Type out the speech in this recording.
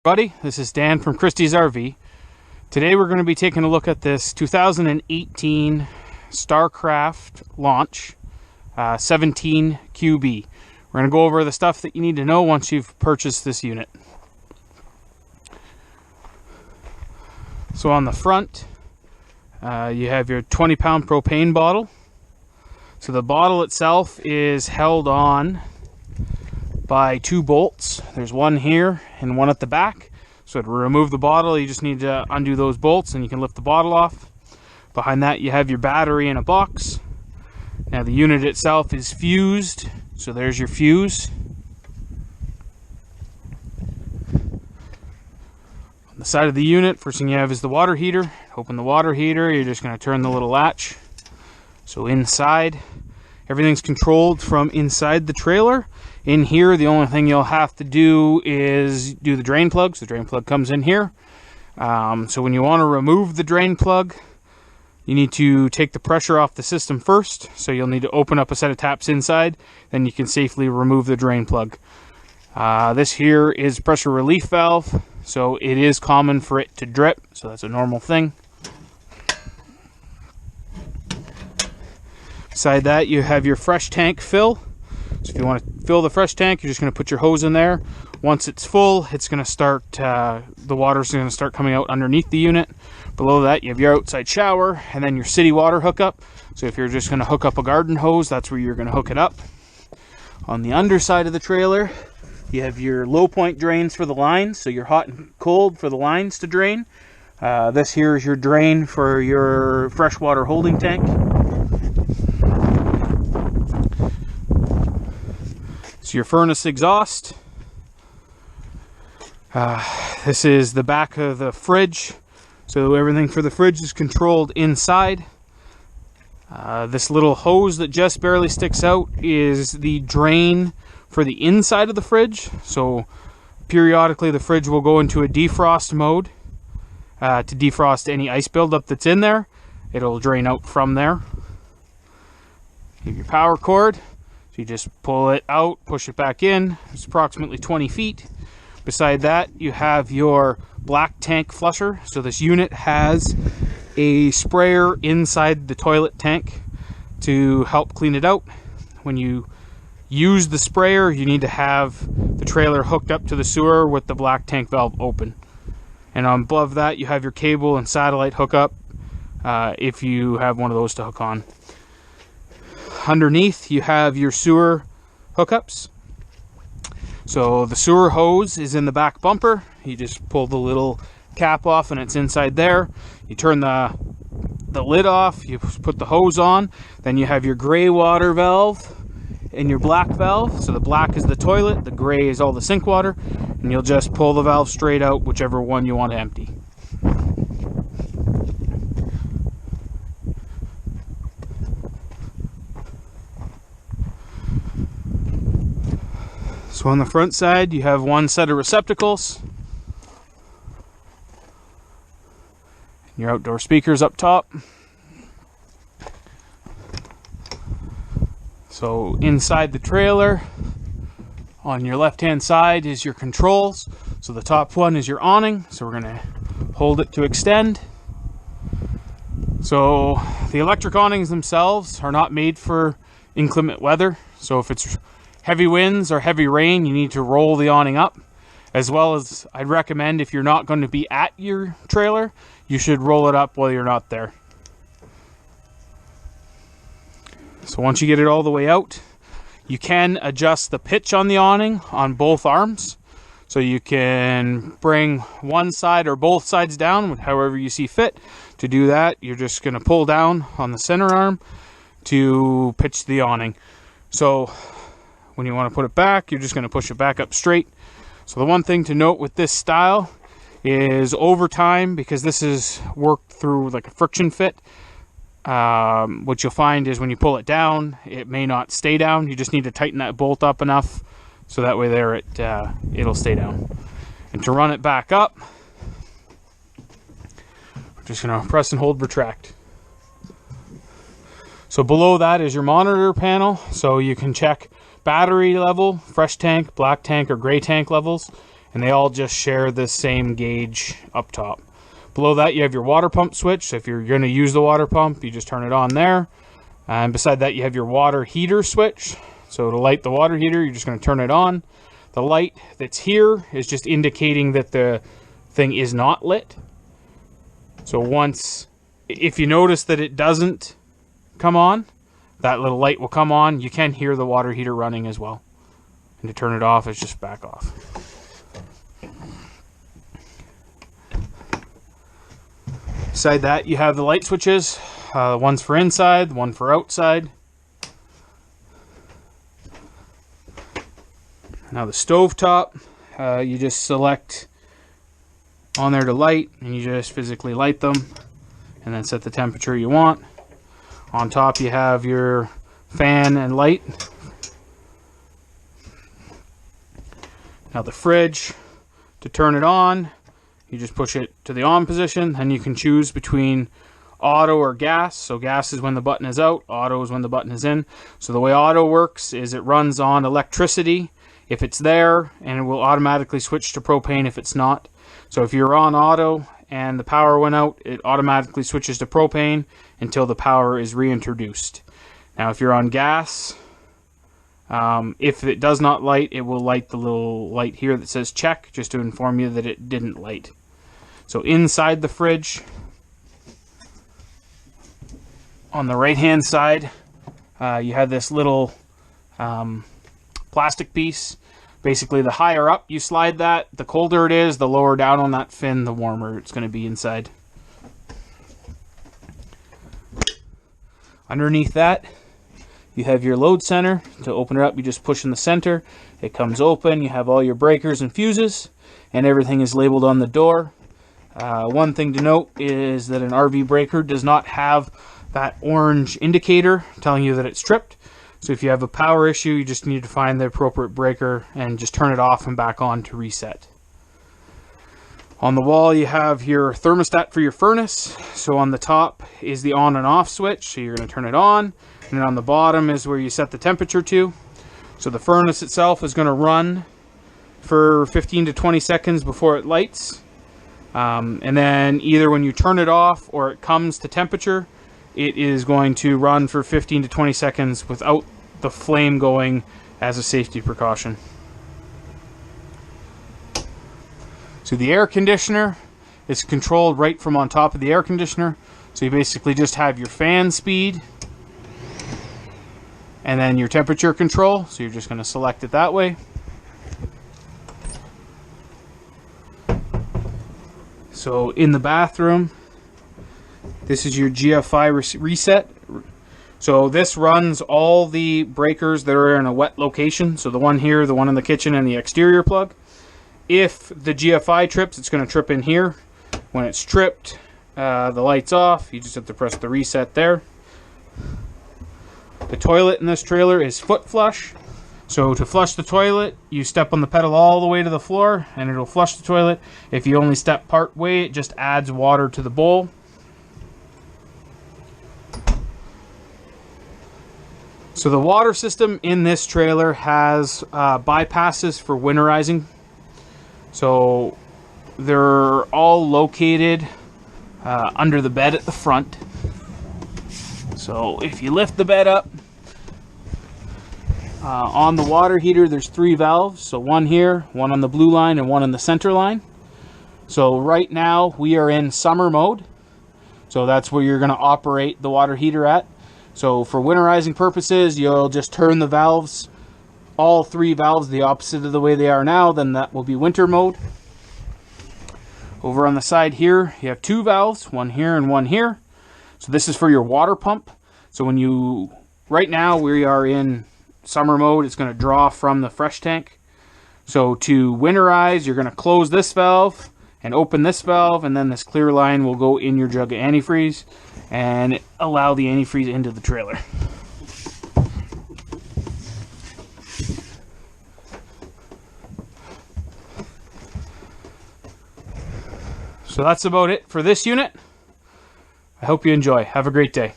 Buddy, this is Dan from Christie's RV. Today we're going to be taking a look at this 2018 Starcraft Launch 17 QB. We're going to go over the stuff that you need to know once you've purchased this unit. So on the front, you have your 20-pound propane bottle. So the bottle itself is held on by two bolts. There's one here and one at the back. So to remove the bottle, you just need to undo those bolts and you can lift the bottle off. Behind that, you have your battery in a box. Now the unit itself is fused, so there's your fuse. On the side of the unit, first thing you have is the water heater. Open the water heater, you're just going to turn the little latch. So inside, everything's controlled from inside the trailer. In here, the only thing you'll have to do is do the drain plug. So the drain plug comes in here. So when you want to remove the drain plug, you need to take the pressure off the system first. So you'll need to open up a set of taps inside. Then you can safely remove the drain plug. This here is pressure relief valve. So it is common for it to drip. So that's a normal thing. Beside that, you have your fresh tank fill. So if you want to fill the fresh tank, you're just going to put your hose in there. Once it's full, it's going to start, the water's going to start coming out underneath the unit. Below that, you have your outside shower and then your city water hookup. So if you're just going to hook up a garden hose, that's where you're going to hook it up. On the underside of the trailer, you have your low point drains for the lines. So your hot and cold for the lines to drain. This here is your drain for your freshwater holding tank. So your furnace exhaust. This is the back of the fridge. So everything for the fridge is controlled inside. This little hose that just barely sticks out is the drain for the inside of the fridge. So periodically the fridge will go into a defrost mode to defrost any ice buildup that's in there. It'll drain out from there. You have your power cord. So you just pull it out, push it back in. It's approximately 20 feet. Beside that, you have your black tank flusher. So this unit has a sprayer inside the toilet tank to help clean it out. When you use the sprayer, you need to have the trailer hooked up to the sewer with the black tank valve open. And above that, you have your cable and satellite hookup if you have one of those to hook on. Underneath, you have your sewer hookups. So the sewer hose is in the back bumper. You just pull the little cap off and it's inside there. You turn the lid off, you put the hose on. Then you have your gray water valve and your black valve. So the black is the toilet, the gray is all the sink water. And you'll just pull the valve straight out, whichever one you want to empty. So on the front side, you have one set of receptacles. Your outdoor speakers up top. So inside the trailer, on your left-hand side is your controls. So the top one is your awning. So we're going to hold it to extend. So the electric awnings themselves are not made for inclement weather. So if it's heavy winds or heavy rain, you need to roll the awning up. As well as, I'd recommend if you're not going to be at your trailer, you should roll it up while you're not there. So once you get it all the way out, you can adjust the pitch on the awning on both arms. So you can bring one side or both sides down, however you see fit. To do that, you're just going to pull down on the center arm to pitch the awning. So when you want to put it back, you're just going to push it back up straight. So the one thing to note with this style is over time, because this is worked through like a friction fit, what you'll find is when you pull it down, it may not stay down. You just need to tighten that bolt up enough so that way there it'll stay down. And to run it back up, we're just going to press and hold retract. So below that is your monitor panel, so you can check battery level, fresh tank, black tank, or gray tank levels. and they all just share the same gauge up top. Below that you have your water pump switch, so if you're going to use the water pump, you just turn it on there. And beside that you have your water heater switch, so to light the water heater you're just going to turn it on. The light that's here is just indicating that the thing is not lit. So if you notice that it doesn't come on, that little light will come on. You can hear the water heater running as well. And to turn it off is just back off. Beside that you have the light switches. One's for inside, one for outside. Now the stove top, you just select on there to light, and you just physically light them and then set the temperature you want. On top you have your fan and light. Now the fridge, to turn it on, you just push it to the on position, and you can choose between auto or gas. So gas is when the button is out, auto is when the button is in. So the way auto works is it runs on electricity if it's there, and it will automatically switch to propane if it's not. So if you're on auto and the power went out, it automatically switches to propane until the power is reintroduced. Now if you're on gas, if it does not light, it will light the little light here that says check, just to inform you that it didn't light. So inside the fridge, on the right hand side, you have this little plastic piece. Basically, the higher up you slide that, the colder it is, the lower down on that fin, the warmer it's going to be inside. Underneath that, you have your load center. To open it up, you just push in the center. It comes open. You have all your breakers and fuses, and everything is labeled on the door. One thing to note is that an RV breaker does not have that orange indicator telling you that it's tripped. So if you have a power issue, you just need to find the appropriate breaker and just turn it off and back on to reset. On the wall you have your thermostat for your furnace. So on the top is the on and off switch, so you're going to turn it on. And then on the bottom is where you set the temperature to. So the furnace itself is going to run for 15 to 20 seconds before it lights. And then either when you turn it off or it comes to temperature, it is going to run for 15 to 20 seconds without the flame going as a safety precaution. So the air conditioner is controlled right from on top of the air conditioner. So you basically just have your fan speed and then your temperature control. So you're just going to select it that way. So in the bathroom, this is your GFI reset. So this runs all the breakers that are in a wet location. So the one here, the one in the kitchen, and the exterior plug. If the GFI trips, it's going to trip in here. When it's tripped, the light's off. You just have to press the reset there. The toilet in this trailer is foot flush. So to flush the toilet, you step on the pedal all the way to the floor and it'll flush the toilet. If you only step part way, it just adds water to the bowl. So the water system in this trailer has bypasses for winterizing. So they're all located under the bed at the front. So if you lift the bed up, on the water heater there's 3 valves. So one here, one on the blue line, and one on the center line. So right now we are in summer mode. So that's where you're going to operate the water heater at. So for winterizing purposes, you'll just turn the valves, all 3 valves, the opposite of the way they are now, then that will be winter mode. Over on the side here, you have 2 valves, one here and one here. So this is for your water pump. So when you, right now we are in summer mode, it's going to draw from the fresh tank. So to winterize, you're going to close this valve and open this valve, and then this clear line will go in your jug of antifreeze and allow the antifreeze into the trailer. So that's about it for this unit. I hope you enjoy. Have a great day.